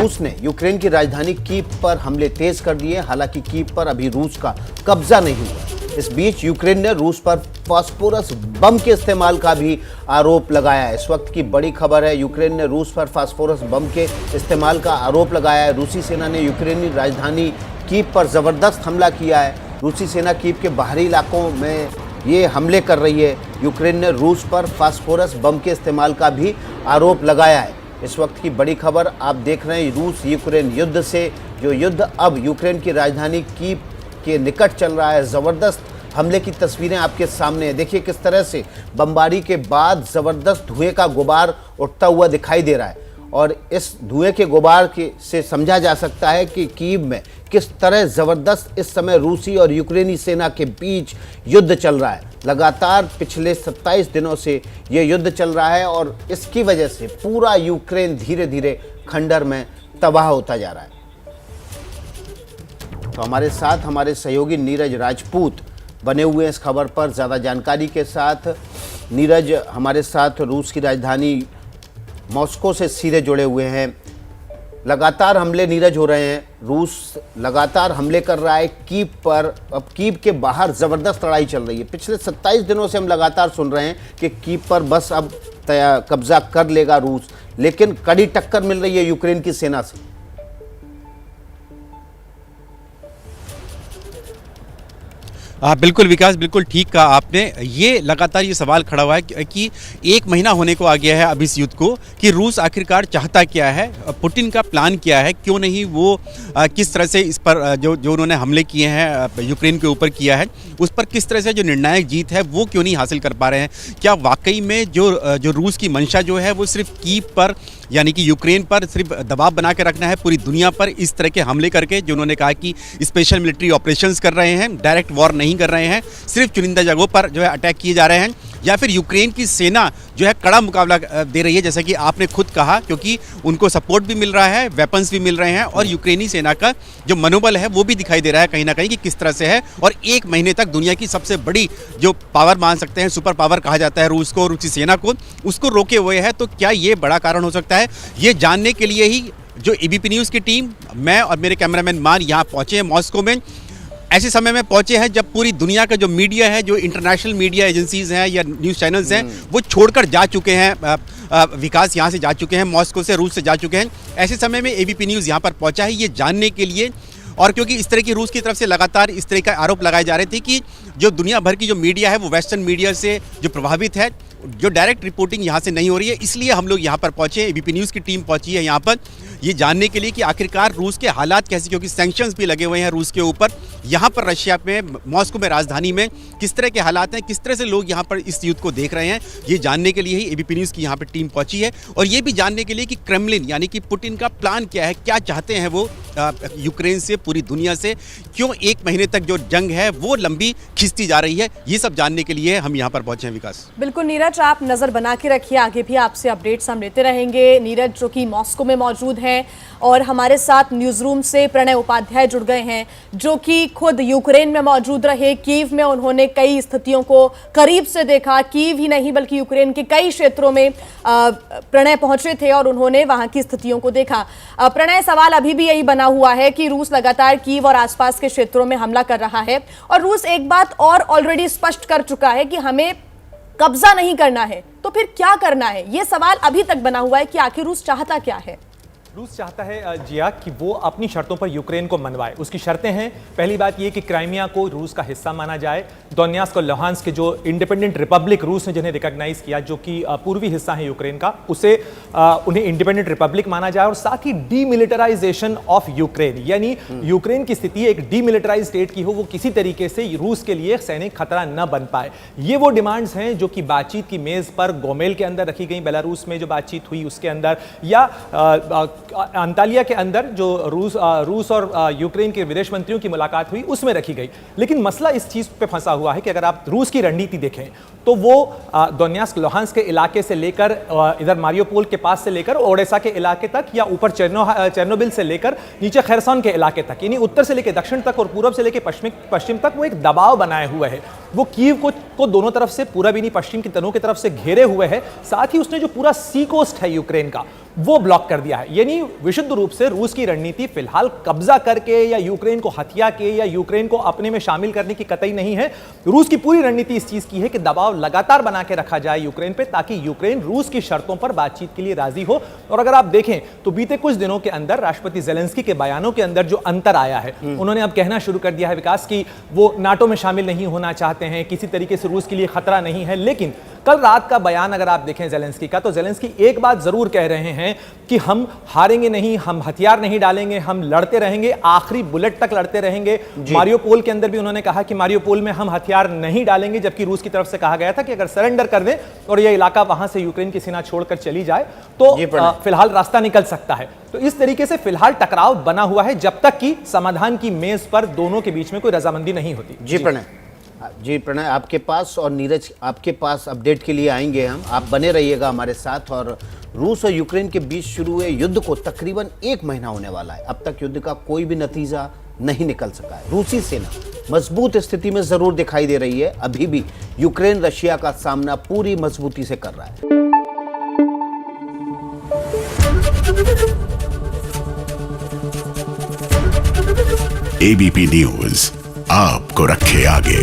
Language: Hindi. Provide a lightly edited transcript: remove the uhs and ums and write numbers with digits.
रूस ने यूक्रेन की राजधानी कीव पर हमले तेज कर दिए। हालांकि कीव पर अभी रूस का कब्जा नहीं हुआ। इस बीच यूक्रेन ने रूस पर फास्फोरस बम के इस्तेमाल का भी आरोप लगाया है। इस वक्त की बड़ी खबर है, यूक्रेन ने रूस पर फास्फोरस बम के इस्तेमाल का आरोप लगाया है। रूसी सेना ने यूक्रेनी राजधानी कीव पर जबरदस्त हमला किया है। रूसी सेना कीव के बाहरी इलाकों में ये हमले कर रही है। यूक्रेन ने रूस पर फास्फोरस बम के इस्तेमाल का भी आरोप लगाया है। इस वक्त की बड़ी खबर आप देख रहे हैं, रूस यूक्रेन युद्ध से जो युद्ध अब यूक्रेन की राजधानी कीव के निकट चल रहा है। ज़बरदस्त हमले की तस्वीरें आपके सामने हैं। देखिए किस तरह से बमबारी के बाद ज़बरदस्त धुएं का गुबार उठता हुआ दिखाई दे रहा है और इस धुएं के गुबार से समझा जा सकता है कि कीव में किस तरह ज़बरदस्त इस समय रूसी और यूक्रेनी सेना के बीच युद्ध चल रहा है। लगातार पिछले 27 दिनों से ये युद्ध चल रहा है और इसकी वजह से पूरा यूक्रेन धीरे धीरे खंडर में तबाह होता जा रहा है। तो हमारे साथ हमारे सहयोगी नीरज राजपूत बने हुए हैं इस खबर पर ज़्यादा जानकारी के साथ। नीरज हमारे साथ रूस की राजधानी मॉस्को से सीधे जुड़े हुए हैं। लगातार हमले नीरज हो रहे हैं, रूस लगातार हमले कर रहा है कीव पर। अब कीव के बाहर ज़बरदस्त लड़ाई चल रही है। पिछले 27 दिनों से हम लगातार सुन रहे हैं कि कीव पर बस अब कब्जा कर लेगा रूस, लेकिन कड़ी टक्कर मिल रही है यूक्रेन की सेना से। बिल्कुल विकास, बिल्कुल ठीक कहा आपने। ये लगातार ये सवाल खड़ा हुआ है कि एक महीना होने को आ गया है अब इस युद्ध को, कि रूस आखिरकार चाहता क्या है, पुतिन का प्लान क्या है, क्यों नहीं वो किस तरह से इस पर जो उन्होंने हमले किए हैं यूक्रेन के ऊपर किया है, उस पर किस तरह से जो निर्णायक जीत है वो क्यों नहीं हासिल कर पा रहे हैं। क्या वाकई में जो रूस की मंशा जो है वो सिर्फ कीव पर यानी कि यूक्रेन पर सिर्फ दबाव बना के रखना है, पूरी दुनिया पर इस तरह के हमले करके, जो उन्होंने कहा कि स्पेशल मिलिट्री ऑपरेशंस कर रहे हैं, डायरेक्ट वॉर नहीं कर रहे हैं, सिर्फ चुनिंदा जगहों पर जो है अटैक किए जा रहे हैं, या फिर यूक्रेन की सेना जो है कड़ा मुकाबला दे रही है, जैसा कि आपने खुद कहा, क्योंकि उनको सपोर्ट भी मिल रहा है, वेपन्स भी मिल रहे हैं और यूक्रेनी सेना का जो मनोबल है वो भी दिखाई दे रहा है कहीं ना कहीं कि किस तरह से है। और एक महीने तक दुनिया की सबसे बड़ी जो पावर मान सकते हैं, सुपर पावर कहा जाता है रूस को, रूसी सेना को, उसको रोके हुए है। तो क्या ये बड़ा कारण हो सकता है? ये जानने के लिए ही जो एबीपी न्यूज़ की टीम, मैं और मेरे कैमरामैन मान यहाँ पहुँचे हैं मॉस्को में। ऐसे समय में पहुंचे हैं जब पूरी दुनिया का जो मीडिया है, जो इंटरनेशनल मीडिया एजेंसीज हैं या न्यूज़ चैनल्स हैं, वो छोड़कर जा चुके हैं। विकास यहाँ से जा चुके हैं, मॉस्को से, रूस से जा चुके हैं। ऐसे समय में एबीपी न्यूज़ यहाँ पर पहुंचा है ये जानने के लिए, और क्योंकि इस तरह की रूस की तरफ से लगातार इस तरह का आरोप लगाए जा रहे थे कि जो दुनिया भर की जो मीडिया है वो वेस्टर्न मीडिया से जो प्रभावित है, जो डायरेक्ट रिपोर्टिंग यहाँ से नहीं हो रही है, इसलिए हम लोग यहाँ पर पहुँचे। एबीपी न्यूज़ की टीम पहुँची है यहाँ पर ये जानने के लिए कि आखिरकार रूस के हालात कैसे, क्योंकि सैंक्शंस भी लगे हुए हैं रूस के ऊपर। यहाँ पर रशिया में, मॉस्को में, राजधानी में किस तरह के हालात हैं, किस तरह से लोग यहाँ पर इस युद्ध को देख रहे हैं, ये जानने के लिए ही एबीपी न्यूज़ की यहाँ पर टीम पहुँची है। और ये भी जानने के लिए कि क्रेमलिन यानी कि पुतिन का प्लान क्या है, क्या चाहते हैं वो यूक्रेन से, पूरी दुनिया से, क्यों एक महीने तक जो जंग है वो लंबी खिंचती जा रही है, ये सब जानने के लिए हम यहाँ पर पहुँचे हैं। विकास, बिल्कुल नीरज, आप नजर बना के रखिए, आगे भी आपसे अपडेट्स हम लेते रहेंगे। नीरज जो कि मॉस्को में मौजूद हैं और हमारे साथ न्यूज रूम से प्रणय उपाध्याय जुड़ गए हैं, जो कि खुद यूक्रेन में मौजूद रहे। कीव में उन्होंने कई स्थितियों को करीब से देखा। कीव ही नहीं बल्कि यूक्रेन के कई क्षेत्रों में प्रणय पहुंचे थे और उन्होंने वहां की स्थितियों को देखा। प्रणय, सवाल अभी भी यही बना हुआ है कि रूस लगातार कीव और आसपास के क्षेत्रों में हमला कर रहा है और रूस एक बात और ऑलरेडी स्पष्ट कर चुका है कि हमें कब्जा नहीं करना है, तो फिर क्या करना है? यह सवाल अभी तक बना हुआ है कि आखिर रूस चाहता क्या है। रूस चाहता है जिया कि वो अपनी शर्तों पर यूक्रेन को मनवाए। उसकी शर्तें हैं, पहली बात ये कि क्राइमिया को रूस का हिस्सा माना जाए, दोन्यास्क और लुहांस्क के जो इंडिपेंडेंट रिपब्लिक रूस ने जिन्हें रिकॉग्नाइज किया, जो कि पूर्वी हिस्सा है यूक्रेन का, उसे उन्हें इंडिपेंडेंट रिपब्लिक माना जाए, और साथ ही डीमिलिटराइजेशन ऑफ यूक्रेन, यानी यूक्रेन की स्थिति एक डीमिलिटराइज स्टेट की हो, वो किसी तरीके से रूस के लिए सैनिक खतरा न बन पाए। ये वो डिमांड्स हैं जो कि बातचीत की मेज पर गोमेल के अंदर रखी गई, बेलारूस में जो बातचीत हुई उसके अंदर, या अंतालिया के अंदर जो रूस और यूक्रेन के विदेश मंत्रियों की मुलाकात हुई उसमें रखी गई। लेकिन मसला इस चीज पे फंसा हुआ है कि अगर आप रूस की रणनीति देखें तो वो दोन्यास्क लुहांस्क के इलाके से लेकर इधर मारियोपोल के पास से लेकर ओडेसा के इलाके तक, या ऊपर चेर्नोबिल से लेकर नीचे खैरसॉन के इलाके तक, यानी उत्तर से लेकर दक्षिण तक और पूर्व से लेकर पश्चिम तक वो एक दबाव बनाए हुए है। वो कीव को दोनों तरफ से, पूरा भी नहीं पश्चिम की तनों की तरफ से घेरे हुए है। साथ ही उसने जो पूरा सी कोस्ट है यूक्रेन का वो ब्लॉक कर दिया है। यानी विशुद्ध रूप से रूस की रणनीति फिलहाल कब्जा करके या यूक्रेन को हथिया के या यूक्रेन को अपने में शामिल करने की कतई नहीं है। रूस की पूरी रणनीति इस चीज की है कि दबाव लगातार बना के रखा जाए यूक्रेन पे, ताकि यूक्रेन रूस की शर्तों पर बातचीत के लिए राजी हो। और अगर आप देखें तो बीते कुछ दिनों के अंदर राष्ट्रपति ज़ेलेंस्की के बयानों के अंदर जो अंतर आया है, उन्होंने अब कहना शुरू कर दिया है विकास की वो नाटो में शामिल नहीं होना चाहते हैं, किसी तरीके से रूस के लिए खतरा नहीं है। लेकिन कल रात का बयान अगर आप देखें ज़ेलेंस्की का, तो ज़ेलेंस्की एक बात जरूर कह रहे हैं कि हम हारेंगे नहीं, हम हथियार नहीं डालेंगे, हम लड़ते रहेंगे, आखिरी बुलेट तक लड़ते रहेंगे। मारियोपोल के अंदर भी उन्होंने कहा कि मारियोपोल में हम हथियार नहीं डालेंगे, जबकि रूस की तरफ से कहा गया था कि अगर सरेंडर कर दें और यह इलाका वहां से यूक्रेन की सीमा छोड़कर चली जाए तो फिलहाल रास्ता निकल सकता है। तो इस तरीके से फिलहाल टकराव बना हुआ है जब तक कि समाधान की मेज पर दोनों के बीच में कोई रजामंदी नहीं होती। जी प्रणय, आपके पास और नीरज आपके पास अपडेट के लिए आएंगे हम, आप बने रहिएगा हमारे साथ। और रूस और यूक्रेन के बीच शुरू हुए युद्ध को तकरीबन 1 महीना होने वाला है। अब तक युद्ध का कोई भी नतीजा नहीं निकल सका है। रूसी सेना मजबूत स्थिति में जरूर दिखाई दे रही है, अभी भी यूक्रेन रशिया का सामना पूरी मजबूती से कर रहा है। एबीपी न्यूज आपको रखे आगे।